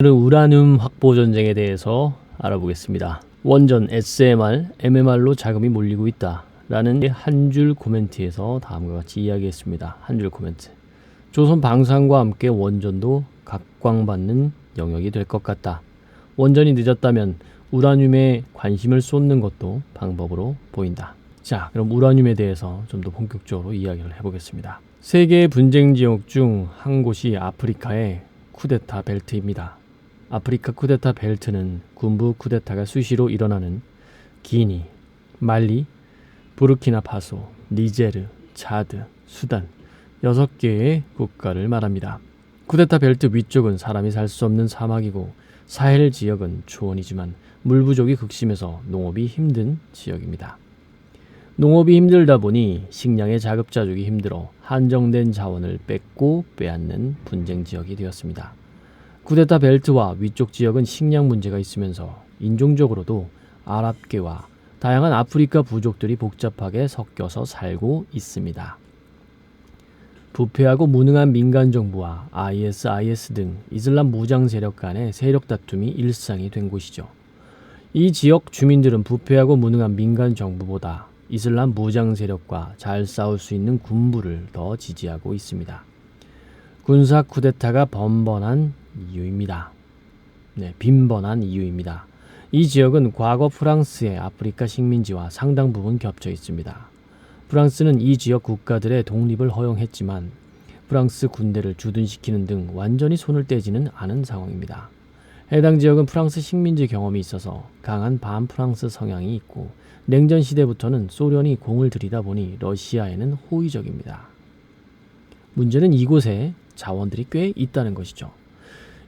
오늘은 우라늄 확보 전쟁에 대해서 알아보겠습니다. 원전 SMR, MMR로 자금이 몰리고 있다 라는 한 줄 코멘트에서 다음과 같이 이야기했습니다. 한 줄 코멘트. 조선 방산과 함께 원전도 각광받는 영역이 될 것 같다. 원전이 늦었다면 우라늄에 관심을 쏟는 것도 방법으로 보인다. 자, 그럼 우라늄에 대해서 좀 더 본격적으로 이야기를 해보겠습니다. 세계의 분쟁 지역 중 한 곳이 아프리카의 쿠데타 벨트입니다. 아프리카 쿠데타 벨트는 군부 쿠데타가 수시로 일어나는 기니, 말리, 부르키나파소, 니제르, 차드, 수단 6개의 국가를 말합니다. 쿠데타 벨트 위쪽은 사람이 살 수 없는 사막이고 사헬 지역은 초원이지만 물 부족이 극심해서 농업이 힘든 지역입니다. 농업이 힘들다 보니 식량의 자급자족이 힘들어 한정된 자원을 뺏고 빼앗는 분쟁 지역이 되었습니다. 쿠데타 벨트와 위쪽 지역은 식량 문제가 있으면서 인종적으로도 아랍계와 다양한 아프리카 부족들이 복잡하게 섞여서 살고 있습니다. 부패하고 무능한 민간 정부와 IS 등 이슬람 무장 세력 간의 세력 다툼이 일상이 된 곳이죠. 이 지역 주민들은 부패하고 무능한 민간 정부보다 이슬람 무장 세력과 잘 싸울 수 있는 군부를 더 지지하고 있습니다. 군사 쿠데타가 빈번한 이유입니다. 이 지역은 과거 프랑스의 아프리카 식민지와 상당 부분 겹쳐 있습니다. 프랑스는 이 지역 국가들의 독립을 허용했지만 프랑스 군대를 주둔시키는 등 완전히 손을 떼지는 않은 상황입니다. 해당 지역은 프랑스 식민지 경험이 있어서 강한 반프랑스 성향이 있고 냉전 시대부터는 소련이 공을 들이다 보니 러시아에는 호의적입니다. 문제는 이곳에 자원들이 꽤 있다는 것이죠.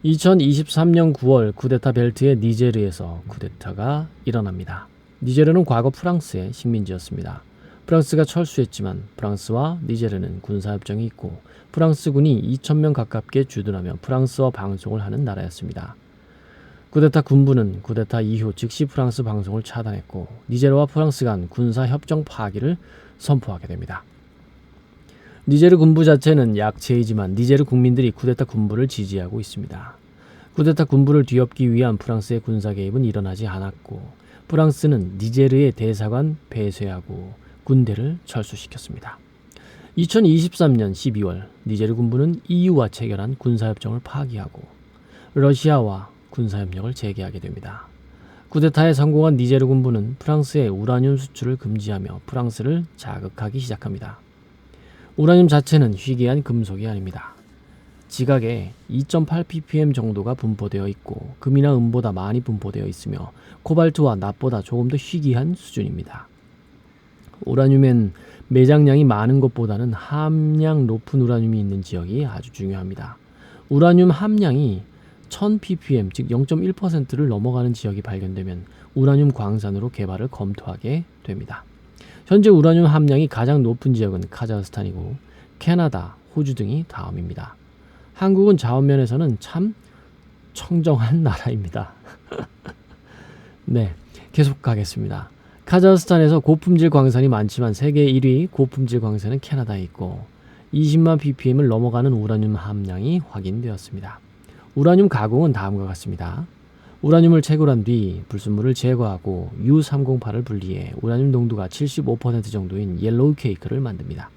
2023년 9월 쿠데타 벨트의 니제르에서 쿠데타가 일어납니다. 니제르는 과거 프랑스의 식민지였습니다. 프랑스가 철수했지만 프랑스와 니제르는 군사협정이 있고 프랑스군이 2,000명 가깝게 주둔하며 프랑스어 방송을 하는 나라였습니다. 쿠데타 군부는 쿠데타 이후 즉시 프랑스 방송을 차단했고 니제르와 프랑스 간 군사협정 파기를 선포하게 됩니다. 니제르 군부 자체는 약체이지만 니제르 국민들이 쿠데타 군부를 지지하고 있습니다. 쿠데타 군부를 뒤엎기 위한 프랑스의 군사 개입은 일어나지 않았고 프랑스는 니제르의 대사관 폐쇄하고 군대를 철수시켰습니다. 2023년 12월 니제르 군부는 EU와 체결한 군사협정을 파기하고 러시아와 군사협력을 재개하게 됩니다. 쿠데타에 성공한 니제르 군부는 프랑스의 우라늄 수출을 금지하며 프랑스를 자극하기 시작합니다. 우라늄 자체는 희귀한 금속이 아닙니다. 지각에 2.8ppm 정도가 분포되어 있고 금이나 은보다 많이 분포되어 있으며 코발트와 납보다 조금 더 희귀한 수준입니다. 우라늄엔 매장량이 많은 것보다는 함량 높은 우라늄이 있는 지역이 아주 중요합니다. 우라늄 함량이 1000ppm 즉 0.1%를 넘어가는 지역이 발견되면 우라늄 광산으로 개발을 검토하게 됩니다. 현재 우라늄 함량이 가장 높은 지역은 카자흐스탄이고 캐나다, 호주 등이 다음입니다. 한국은 자원면에서는 참 청정한 나라입니다. 네, 계속 가겠습니다. 카자흐스탄에서 고품질 광산이 많지만 세계 1위 고품질 광산은 캐나다에 있고 20만 ppm을 넘어가는 우라늄 함량이 확인되었습니다. 우라늄 가공은 다음과 같습니다. 우라늄을 채굴한 뒤 불순물을 제거하고 U308을 분리해 우라늄 농도가 75% 정도인 옐로우 케이크를 만듭니다.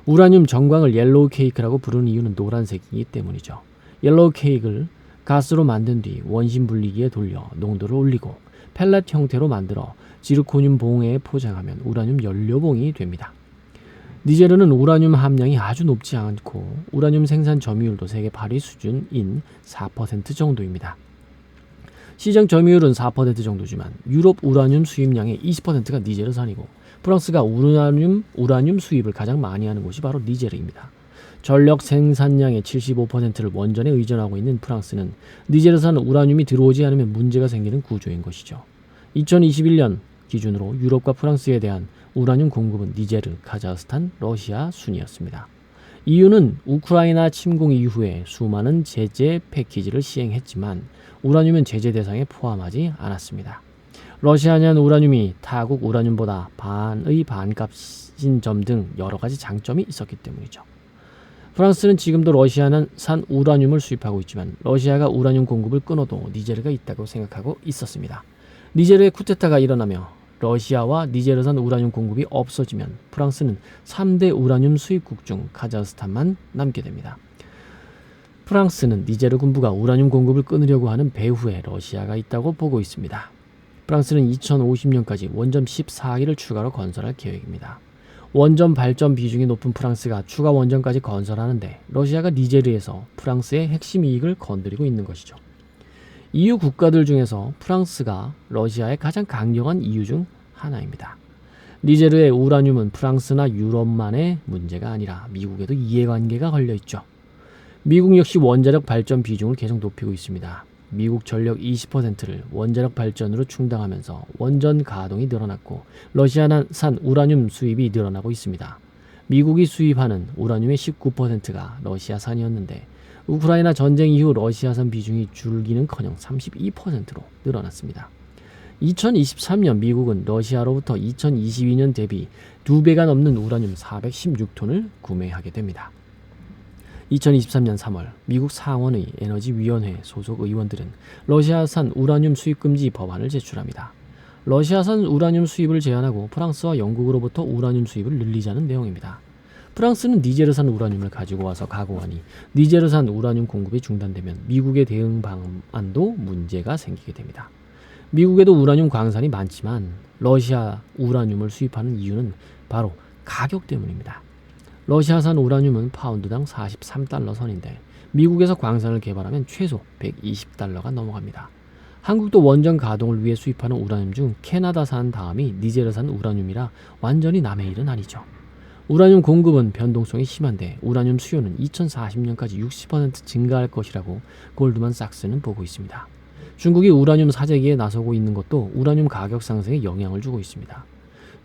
우라늄 정광을 옐로우 케이크라고 부르는 이유는 노란색이기 때문이죠. 옐로우 케이크를 가스로 만든 뒤 원심 분리기에 돌려 농도를 올리고 펠렛 형태로 만들어 지르코늄 봉에 포장하면 우라늄 연료봉이 됩니다. 니제르는 우라늄 함량이 아주 높지 않고 우라늄 생산 점유율도 세계 8위 수준인 4% 정도입니다. 시장 점유율은 4% 정도지만 유럽 우라늄 수입량의 20%가 니제르산이고 프랑스가 우라늄 수입을 가장 많이 하는 곳이 바로 니제르입니다. 전력 생산량의 75%를 원전에 의존하고 있는 프랑스는 니제르산 우라늄이 들어오지 않으면 문제가 생기는 구조인 것이죠. 2021년 기준으로 유럽과 프랑스에 대한 우라늄 공급은 니제르, 카자흐스탄, 러시아 순이었습니다. EU는 우크라이나 침공 이후에 수많은 제재 패키지를 시행했지만 우라늄은 제재 대상에 포함하지 않았습니다. 러시아산 우라늄이 타국 우라늄보다 반의 반값인 점 등 여러 가지 장점이 있었기 때문이죠. 프랑스는 지금도 러시아산 우라늄을 수입하고 있지만 러시아가 우라늄 공급을 끊어도 니제르가 있다고 생각하고 있었습니다. 니제르의 쿠데타가 일어나며 러시아와 니제르산 우라늄 공급이 없어지면 프랑스는 3대 우라늄 수입국 중 카자흐스탄만 남게 됩니다. 프랑스는 니제르 군부가 우라늄 공급을 끊으려고 하는 배후에 러시아가 있다고 보고 있습니다. 프랑스는 2050년까지 원전 14기를 추가로 건설할 계획입니다. 원전 발전 비중이 높은 프랑스가 추가 원전까지 건설하는데 러시아가 니제르에서 프랑스의 핵심 이익을 건드리고 있는 것이죠. EU 국가들 중에서 프랑스가 러시아의 가장 강력한 이유 중 하나입니다. 니제르의 우라늄은 프랑스나 유럽만의 문제가 아니라 미국에도 이해관계가 걸려있죠. 미국 역시 원자력 발전 비중을 계속 높이고 있습니다. 미국 전력 20%를 원자력 발전으로 충당하면서 원전 가동이 늘어났고 러시아산 우라늄 수입이 늘어나고 있습니다. 미국이 수입하는 우라늄의 19%가 러시아산이었는데 우크라이나 전쟁 이후 러시아산 비중이 줄기는커녕 32%로 늘어났습니다. 2023년 미국은 러시아로부터 2022년 대비 2배가 넘는 우라늄 416톤을 구매하게 됩니다. 2023년 3월 미국 상원의 에너지위원회 소속 의원들은 러시아산 우라늄 수입금지 법안을 제출합니다. 러시아산 우라늄 수입을 제한하고 프랑스와 영국으로부터 우라늄 수입을 늘리자는 내용입니다. 프랑스는 니제르산 우라늄을 가지고 와서 가공하니 니제르산 우라늄 공급이 중단되면 미국의 대응 방안도 문제가 생기게 됩니다. 미국에도 우라늄 광산이 많지만 러시아 우라늄을 수입하는 이유는 바로 가격 때문입니다. 러시아산 우라늄은 파운드당 43달러 선인데 미국에서 광산을 개발하면 최소 120달러가 넘어갑니다. 한국도 원전 가동을 위해 수입하는 우라늄 중 캐나다산 다음이 니제르산 우라늄이라 완전히 남의 일은 아니죠. 우라늄 공급은 변동성이 심한데 우라늄 수요는 2040년까지 60% 증가할 것이라고 골드만삭스는 보고 있습니다. 중국이 우라늄 사재기에 나서고 있는 것도 우라늄 가격 상승에 영향을 주고 있습니다.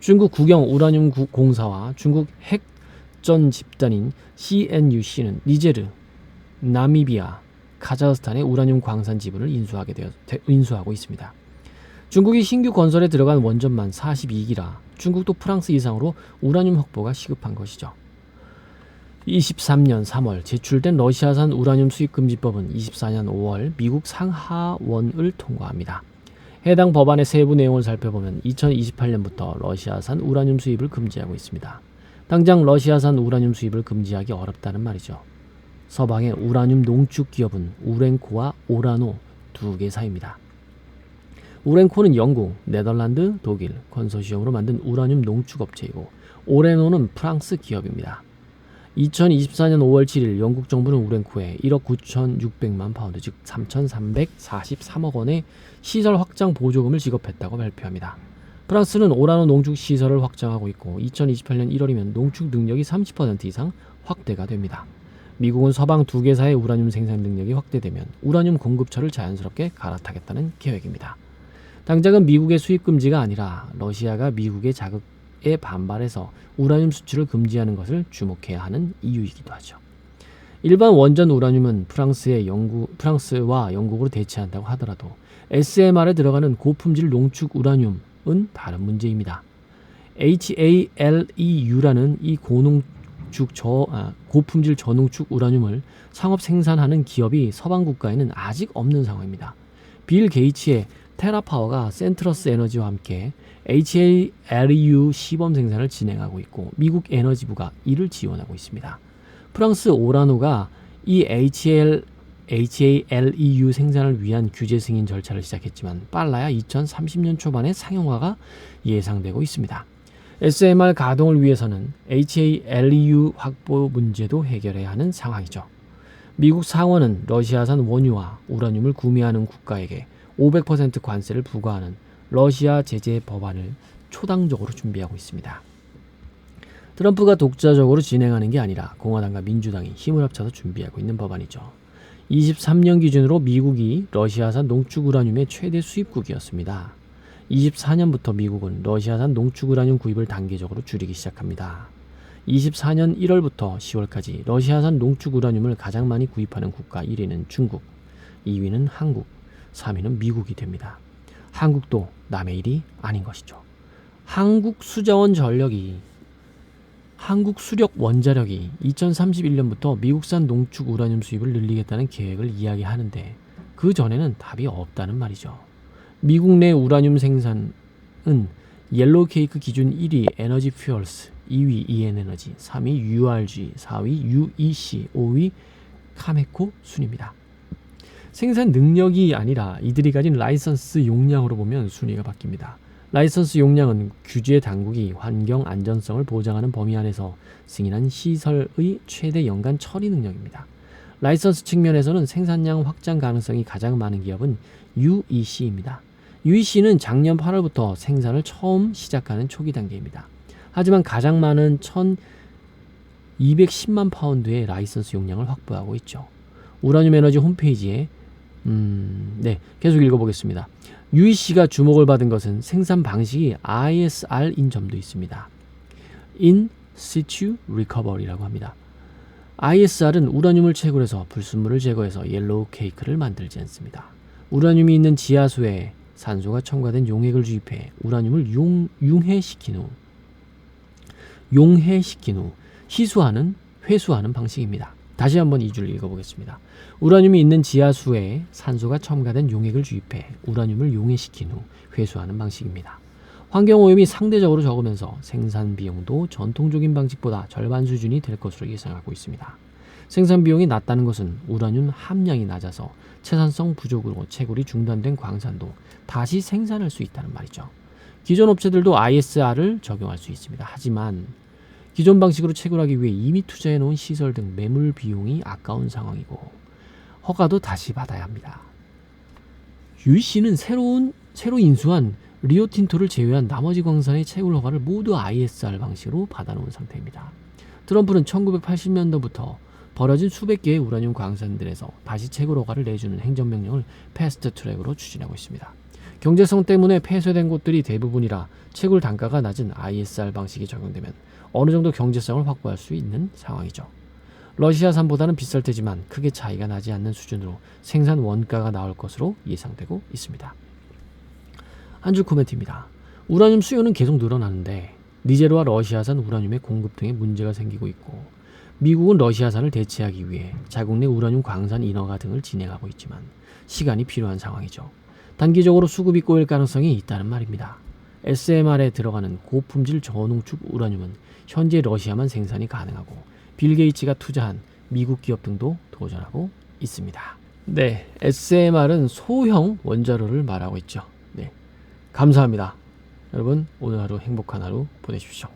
중국 국영 우라늄 공사와 중국 핵전 집단인 CNUC는 니제르, 나미비아, 카자흐스탄의 우라늄 광산 지분을 인수하고 있습니다. 중국이 신규 건설에 들어간 원전만 42기라 중국도 프랑스 이상으로 우라늄 확보가 시급한 것이죠. 23년 3월 제출된 러시아산 우라늄 수입금지법은 24년 5월 미국 상하원을 통과합니다. 해당 법안의 세부 내용을 살펴보면 2028년부터 러시아산 우라늄 수입을 금지하고 있습니다. 당장 러시아산 우라늄 수입을 금지하기 어렵다는 말이죠. 서방의 우라늄 농축 기업은 우렌코와 오라노 두 개사입니다. 우렌코는 영국, 네덜란드, 독일 컨소시엄으로 만든 우라늄 농축업체이고 오레노는 프랑스 기업입니다. 2024년 5월 7일 영국 정부는 우렌코에 1억 9,600만 파운드 즉 3,343억 원의 시설 확장 보조금을 지급했다고 발표합니다. 프랑스는 오라노 농축 시설을 확장하고 있고 2028년 1월이면 농축 능력이 30% 이상 확대가 됩니다. 미국은 서방 두 개사의 우라늄 생산 능력이 확대되면 우라늄 공급처를 자연스럽게 갈아타겠다는 계획입니다. 당장은 미국의 수입 금지가 아니라 러시아가 미국의 자극에 반발해서 우라늄 수출을 금지하는 것을 주목해야 하는 이유이기도 하죠. 일반 원전 우라늄은 프랑스와 영국으로 대체한다고 하더라도 SMR에 들어가는 고품질 농축 우라늄은 다른 문제입니다. HALEU라는 이 고품질 저농축 우라늄을 상업 생산하는 기업이 서방 국가에는 아직 없는 상황입니다. 빌 게이츠의 테라파워가 센트러스 에너지와 함께 HALEU 시범 생산을 진행하고 있고 미국 에너지부가 이를 지원하고 있습니다. 프랑스 오라노가 이 HALEU 생산을 위한 규제 승인 절차를 시작했지만 빨라야 2030년 초반에 상용화가 예상되고 있습니다. SMR 가동을 위해서는 HALEU 확보 문제도 해결해야 하는 상황이죠. 미국 상원은 러시아산 원유와 우라늄을 구매하는 국가에게 500% 관세를 부과하는 러시아 제재 법안을 초당적으로 준비하고 있습니다. 트럼프가 독자적으로 진행하는 게 아니라 공화당과 민주당이 힘을 합쳐서 준비하고 있는 법안이죠. 23년 기준으로 미국이 러시아산 농축 우라늄의 최대 수입국이었습니다. 24년부터 미국은 러시아산 농축 우라늄 구입을 단계적으로 줄이기 시작합니다. 24년 1월부터 10월까지 러시아산 농축 우라늄을 가장 많이 구입하는 국가 1위는 중국, 2위는 한국, 3위는 미국이 됩니다. 한국도 남의 일이 아닌 것이죠. 한국 수자원 전력이 한국 수력 원자력이 2031년부터 미국산 농축 우라늄 수입을 늘리겠다는 계획을 이야기하는데 그 전에는 답이 없다는 말이죠. 미국 내 우라늄 생산은 옐로우 케이크 기준 1위 에너지 퓨얼스, 2위 EN에너지, 3위 URG, 4위 UEC, 5위 카메코 순입니다. 생산 능력이 아니라 이들이 가진 라이선스 용량으로 보면 순위가 바뀝니다. 라이선스 용량은 규제 당국이 환경 안전성을 보장하는 범위 안에서 승인한 시설의 최대 연간 처리 능력입니다. 라이선스 측면에서는 생산량 확장 가능성이 가장 많은 기업은 UEC입니다. UEC는 작년 8월부터 생산을 처음 시작하는 초기 단계입니다. 하지만 가장 많은 1210만 파운드의 라이선스 용량을 확보하고 있죠. 우라늄 에너지 홈페이지에 계속 읽어보겠습니다. UEC가 주목을 받은 것은 생산 방식이 ISR인 점도 있습니다. In situ recovery라고 합니다. ISR은 우라늄을 채굴해서 불순물을 제거해서 옐로우 케이크를 만들지 않습니다. 우라늄이 있는 지하수에 산소가 첨가된 용액을 주입해 우라늄을 용해시킨 후 회수하는 방식입니다. 다시 한번 이 줄 읽어보겠습니다. 우라늄이 있는 지하수에 산소가 첨가된 용액을 주입해 우라늄을 용해시킨 후 회수하는 방식입니다. 환경오염이 상대적으로 적으면서 생산 비용도 전통적인 방식보다 절반 수준이 될 것으로 예상하고 있습니다. 생산 비용이 낮다는 것은 우라늄 함량이 낮아서 채산성 부족으로 채굴이 중단된 광산도 다시 생산할 수 있다는 말이죠. 기존 업체들도 ISR을 적용할 수 있습니다. 하지만 기존 방식으로 채굴하기 위해 이미 투자해 놓은 시설 등 매물 비용이 아까운 상황이고 허가도 다시 받아야 합니다. UEC는 새로 인수한 리오틴토를 제외한 나머지 광산의 채굴 허가를 모두 ISR 방식으로 받아놓은 상태입니다. 트럼프는 1980년도부터 벌어진 수백 개의 우라늄 광산들에서 다시 채굴 허가를 내주는 행정명령을 패스트 트랙으로 추진하고 있습니다. 경제성 때문에 폐쇄된 곳들이 대부분이라 채굴 단가가 낮은 ISR 방식이 적용되면 어느 정도 경제성을 확보할 수 있는 상황이죠. 러시아산보다는 비쌀 테지만 크게 차이가 나지 않는 수준으로 생산 원가가 나올 것으로 예상되고 있습니다. 한 줄 코멘트입니다. 우라늄 수요는 계속 늘어나는데 니제르와 러시아산 우라늄의 공급 등에 문제가 생기고 있고 미국은 러시아산을 대체하기 위해 자국 내 우라늄 광산 인허가 등을 진행하고 있지만 시간이 필요한 상황이죠. 단기적으로 수급이 꼬일 가능성이 있다는 말입니다. SMR에 들어가는 고품질 저농축 우라늄은 현재 러시아만 생산이 가능하고 빌 게이츠가 투자한 미국 기업 등도 도전하고 있습니다. SMR은 소형 원자로를 말하고 있죠. 감사합니다. 여러분 오늘 하루 행복한 하루 보내십시오.